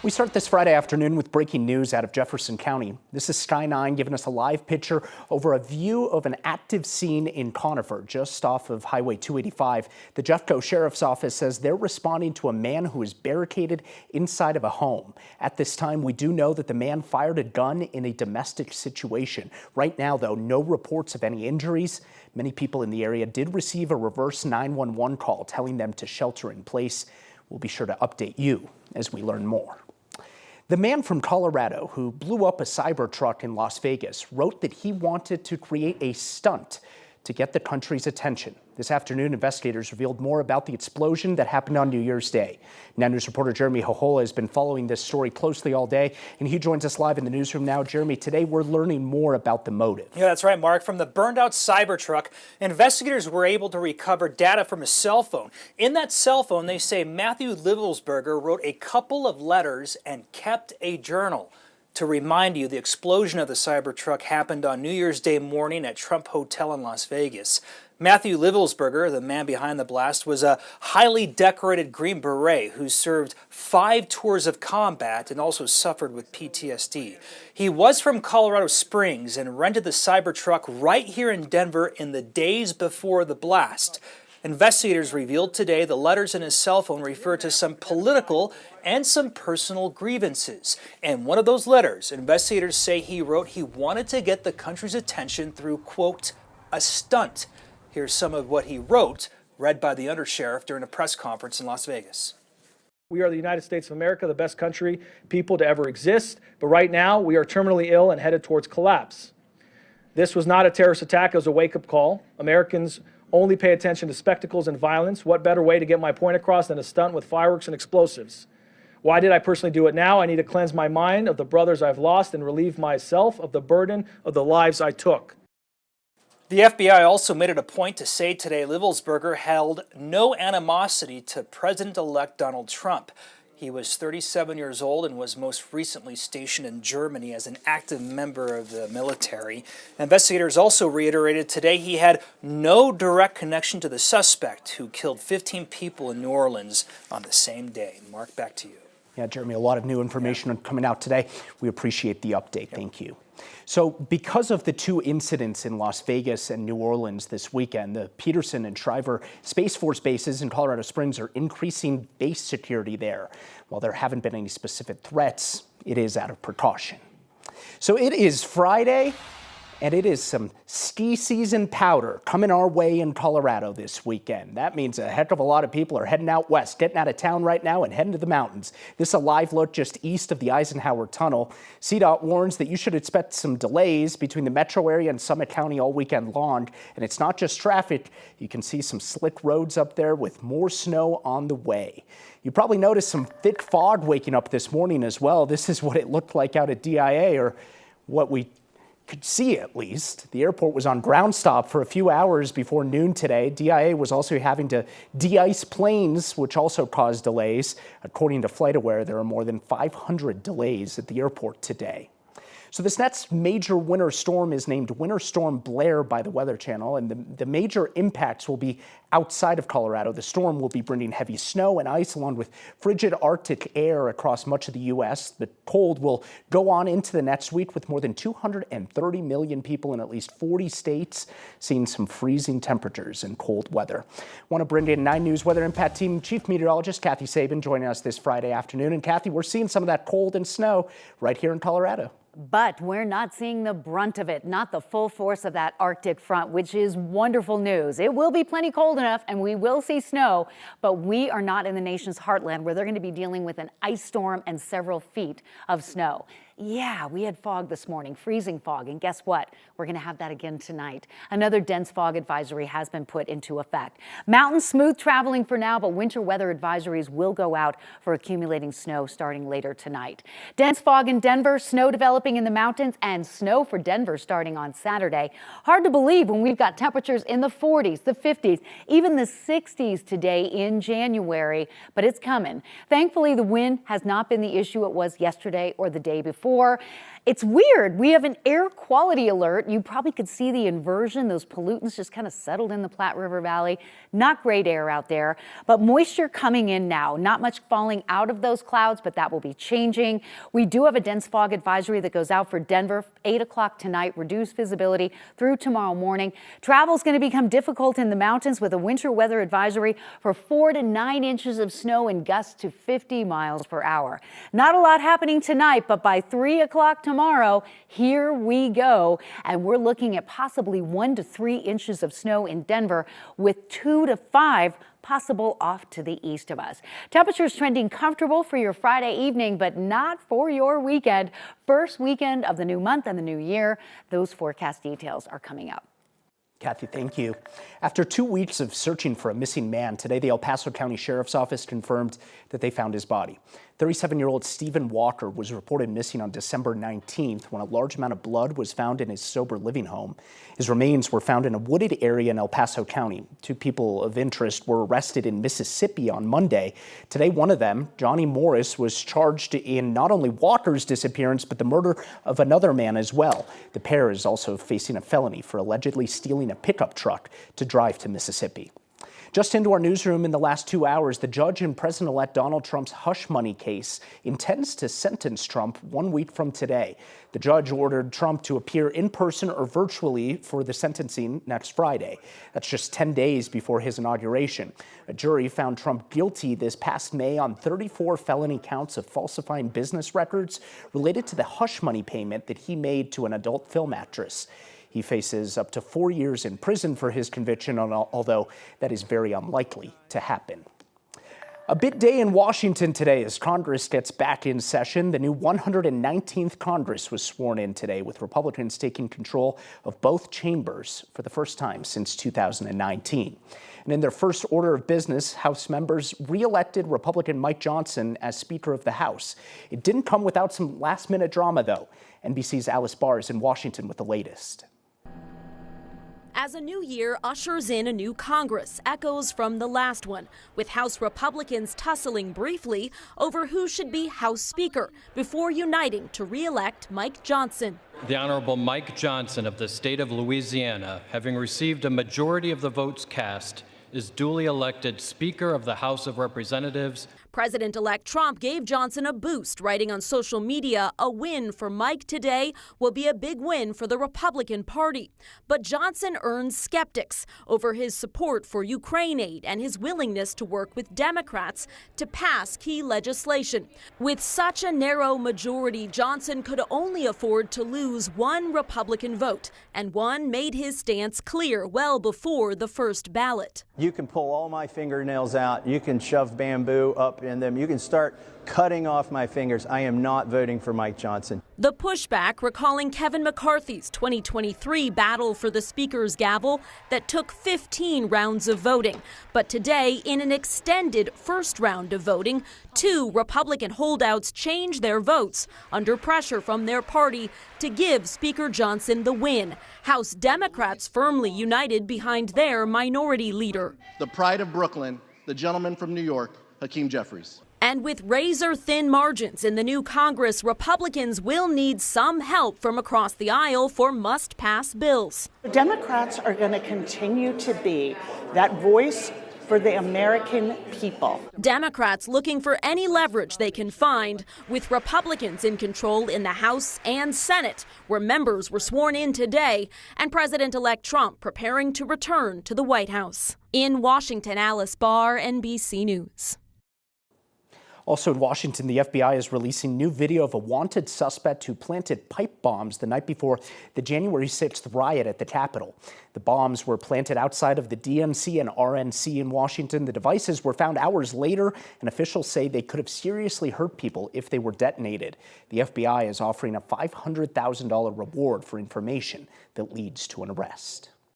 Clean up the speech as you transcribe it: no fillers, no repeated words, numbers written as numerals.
We start this Friday afternoon with breaking news out of Jefferson County. This is Sky 9 giving us a live picture over a view of an active scene in Conifer, just off of Highway 285. The Jeffco Sheriff's Office says they're responding to a man who is barricaded inside of a home. At this time, we do know that the man fired a gun in a domestic situation. Right now, though, no reports of any injuries. Many people in the area did receive a reverse 911 call telling them to shelter in place. We'll be sure to update you as we learn more. The man from Colorado who blew up a Cybertruck in Las Vegas wrote that he wanted to create a stunt to get the country's attention. This afternoon, investigators revealed more about the explosion that happened on New Year's Day. Now News reporter Jeremy Hohola has been following this story closely all day, and he joins us live in the newsroom now. Jeremy, today we're learning more about the motive. Yeah, that's right, Mark. From the burned out Cybertruck, investigators were able to recover data from a cell phone. In that cell phone, they say Matthew Livelsberger wrote a couple of letters and kept a journal. To remind you, the explosion of the Cybertruck happened on New Year's Day morning at Trump Hotel in Las Vegas. Matthew Livelsberger, the man behind the blast, was a highly decorated Green Beret who served 5 tours of combat and also suffered with PTSD. He was from Colorado Springs and rented the Cybertruck right here in Denver in the days before the blast. Investigators revealed today the letters in his cell phone refer to some political and some personal grievances. And one of those letters, investigators say he wrote he wanted to get the country's attention through, quote, a stunt. Here's some of what he wrote, read by the undersheriff during a press conference in Las Vegas. We are the United States of America, the best country, people to ever exist. But right now, we are terminally ill and headed towards collapse. This was not a terrorist attack. It was a wake-up call. Americans only pay attention to spectacles and violence. What better way to get my point across than a stunt with fireworks and explosives? Why did I personally do it now? I need to cleanse my mind of the brothers I've lost and relieve myself of the burden of the lives I took. The FBI also made it a point to say today Livelsberger held no animosity to President-elect Donald Trump. He was 37 years old and was most recently stationed in Germany as an active member of the military. Investigators also reiterated today he had no direct connection to the suspect who killed 15 people in New Orleans on the same day. Mark, back to you. Yeah, Jeremy, a lot of new information coming out today. We appreciate the update. Thank you. So because of the 2 incidents in Las Vegas and New Orleans this weekend, the Peterson and Shriver Space Force bases in Colorado Springs are increasing base security there. While there haven't been any specific threats, it is out of precaution. So it is Friday, and it is some ski season powder coming our way in Colorado this weekend. That means a heck of a lot of people are heading out west, getting out of town right now and heading to the mountains. This is a live look just east of the Eisenhower Tunnel. CDOT warns that you should expect some delays between the metro area and Summit County all weekend long. And it's not just traffic. You can see some slick roads up there with more snow on the way. You probably noticed some thick fog waking up this morning as well. This is what it looked like out at DIA, or what we could see at least. The airport was on ground stop for a few hours before noon today. DIA was also having to de-ice planes, which also caused delays. According to FlightAware, there are more than 500 delays at the airport today. So this next major winter storm is named Winter Storm Blair by the Weather Channel, and the major impacts will be outside of Colorado. The storm will be bringing heavy snow and ice along with frigid Arctic air across much of the U.S. The cold will go on into the next week with more than 230 million people in at least 40 states seeing some freezing temperatures and cold weather. I want to bring in 9 News Weather Impact Team Chief Meteorologist Kathy Sabin joining us this Friday afternoon. And Kathy, we're seeing some of that cold and snow right here in Colorado. But we're not seeing the brunt of it, not the full force of that Arctic front, which is wonderful news. It will be plenty cold enough and we will see snow, but we are not in the nation's heartland where they're going to be dealing with an ice storm and several feet of snow. Yeah, we had fog this morning, freezing fog, and guess what? We're going to have that again tonight. Another dense fog advisory has been put into effect. Mountains smooth traveling for now, but winter weather advisories will go out for accumulating snow starting later tonight. Dense fog in Denver, snow developing developing in the mountains and snow for Denver starting on Saturday. Hard to believe when we've got temperatures in the 40s, the 50s, even the 60s today in January, but it's coming. Thankfully, the wind has not been the issue it was yesterday or the day before. It's weird. We have an air quality alert. You probably could see the inversion. Those pollutants just kind of settled in the Platte River Valley. Not great air out there, but moisture coming in now. Not much falling out of those clouds, but that will be changing. We do have a dense fog advisory that goes out for Denver, 8 o'clock tonight, reduced visibility through tomorrow morning. Travel is going to become difficult in the mountains with a winter weather advisory for 4 to 9 inches of snow and gusts to 50 miles per hour. Not a lot happening tonight, but by 3 o'clock tomorrow, here we go. And we're looking at possibly 1 to 3 inches of snow in Denver with 2 to 5 possible off to the east of us. Temperatures trending comfortable for your Friday evening, but not for your weekend. First weekend of the new month and the new year. Those forecast details are coming up. Kathy, thank you. After 2 weeks of searching for a missing man, today the El Paso County Sheriff's Office confirmed that they found his body. 37-year-old Stephen Walker was reported missing on December 19th when a large amount of blood was found in his sober living home. His remains were found in a wooded area in El Paso County. 2 people of interest were arrested in Mississippi on Monday. Today, one of them, Johnny Morris, was charged in not only Walker's disappearance, but the murder of another man as well. The pair is also facing a felony for allegedly stealing a pickup truck to drive to Mississippi. Just into our newsroom in the last 2 hours, the judge in President-elect Donald Trump's hush money case intends to sentence Trump 1 week from today. The judge ordered Trump to appear in person or virtually for the sentencing next Friday. That's just 10 days before his inauguration. A jury found Trump guilty this past May on 34 felony counts of falsifying business records related to the hush money payment that he made to an adult film actress. He faces up to 4 years in prison for his conviction, although that is very unlikely to happen. A big day in Washington today as Congress gets back in session. The new 119th Congress was sworn in today, with Republicans taking control of both chambers for the first time since 2019. And in their first order of business, House members re-elected Republican Mike Johnson as Speaker of the House. It didn't come without some last-minute drama, though. NBC's Alice Barr is in Washington with the latest. As a new year ushers in a new Congress, echoes from the last one, with House Republicans tussling briefly over who should be House Speaker before uniting to re-elect Mike Johnson. The Honorable Mike Johnson of the state of Louisiana, having received a majority of the votes cast, is duly elected Speaker of the House of Representatives. President-elect Trump gave Johnson a boost, writing on social media, "A win for Mike today will be a big win for the Republican Party." But Johnson earns skeptics over his support for Ukraine aid and his willingness to work with Democrats to pass key legislation. With such a narrow majority, Johnson could only afford to lose one Republican vote, and one made his stance clear well before the first ballot. You can pull all my fingernails out, you can shove bamboo up in them, you can start cutting off my fingers. I am not voting for Mike Johnson. The pushback recalling Kevin McCarthy's 2023 battle for the Speaker's gavel that took 15 rounds of voting. But today, in an extended first round of voting, 2 Republican holdouts changed their votes under pressure from their party to give Speaker Johnson the win. House Democrats firmly united behind their minority leader. The pride of Brooklyn, the gentleman from New York, Hakeem Jeffries. And with razor-thin margins in the new Congress, Republicans will need some help from across the aisle for must-pass bills. Democrats are going to continue to be that voice for the American people. Democrats looking for any leverage they can find, with Republicans in control in the House and Senate, where members were sworn in today, and President-elect Trump preparing to return to the White House. In Washington, Alice Barr, NBC News. Also in Washington, the FBI is releasing new video of a wanted suspect who planted pipe bombs the night before the January 6th riot at the Capitol. The bombs were planted outside of the DNC and RNC in Washington. The devices were found hours later, and officials say they could have seriously hurt people if they were detonated. The FBI is offering a $500,000 reward for information that leads to an arrest.